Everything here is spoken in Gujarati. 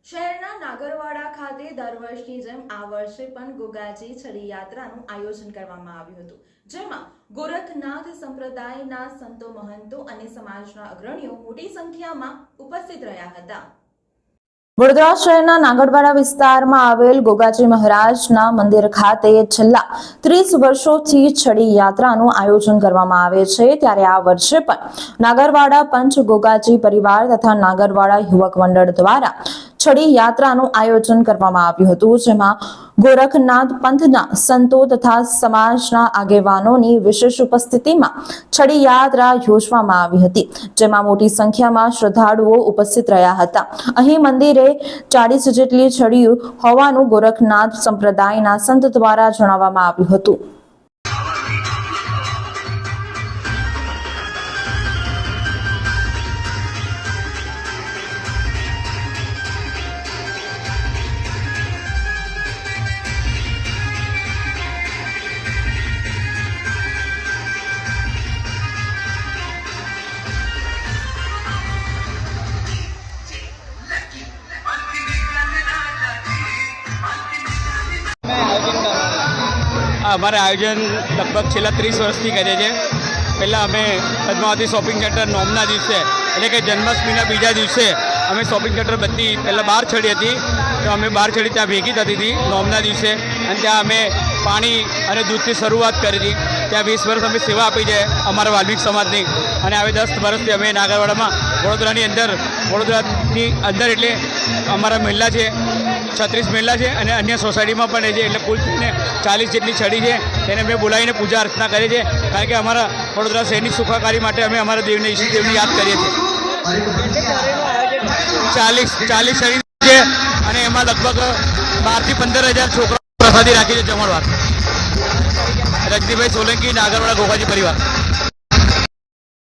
શહેરના નાગરવાડા ખાતે દર વર્ષની જેમ આ વર્ષે પણ ગોગાજી છડી યાત્રાનું આયોજન કરવામાં આવ્યું હતું, જેમાં ગોરખનાથ સંપ્રદાયના સંતો, મહંતો અને સમાજના અગ્રણીઓ મોટી સંખ્યામાં ઉપસ્થિત રહ્યા હતા। વડોદરા શહેરના નાગરવાડા વિસ્તારમાં આવેલ ગોગાજી મહારાજના મંદિર ખાતે છેલ્લા 30 વર્ષોથી છડી યાત્રાનું આયોજન કરવામાં આવે છે, ત્યારે આ વર્ષે પણ નાગરવાડા પંચ ગોગાજી પરિવાર તથા નાગરવાડા યુવક મંડળ દ્વારા છડી યાત્રાનું આયોજન કરવામાં આવ્યું હતું, જેમાં ગોરખનાથ પંથના સંતો તથા સમાજના આગેવાનોની વિશેષ ઉપસ્થિતિમાં છડી યાત્રા યોજવામાં આવી હતી, જેમાં મોટી સંખ્યામાં શ્રદ્ધાળુઓ ઉપસ્થિત રહ્યા હતા। અહીં મંદિરે 40 જેટલી છડીઓ હોવાનું ગોરખનાથ સંપ્રદાયના સંત દ્વારા જણાવવામાં આવ્યું હતું। અમારે આયોજન લગભગ છેલ્લા 30 વર્ષથી કરીએ છીએ। પહેલાં અમે પદ્માવતી શોપિંગ સેન્ટર નોમના દિવસે એટલે કે જન્માષ્ટમીના બીજા દિવસે અમે શોપિંગ સેન્ટર બધી પહેલાં 12 છડી હતી, તો અમે 12 છડી ત્યાં ભેગી થતી હતી નોમના દિવસે, અને ત્યાં અમે પાણી અને દૂધથી શરૂઆત કરી હતી। ત્યાં 20 વર્ષ અમે સેવા આપી છે અમારા વાલ્મિક સમાજની, અને હવે 10 વર્ષથી અમે નાગરવાડામાં વડોદરાની અંદર એટલે અમારા મહિલા છે 36 મહિલા છે, અને અન્ય સોસાયટીમાં પણ છે, એટલે કુલ 40 જેટલી છડી છે, તેને અમે બોલાવીને પૂજા અર્ચના કરીએ છીએ, કારણ કે અમારા વડોદરા શહેરની સુખાકારી માટે અમે અમારા દેવને ઈષ્ટદેવને યાદ કરીએ છીએ। 40 છડી છે, અને એમાં લગભગ 12 થી 15,000 છોકરાઓ પ્રસાદી રાખી છે જમણવાર। રજનીભાઈ સોલંકી, નાગરવાડા ગોગાજી પરિવાર।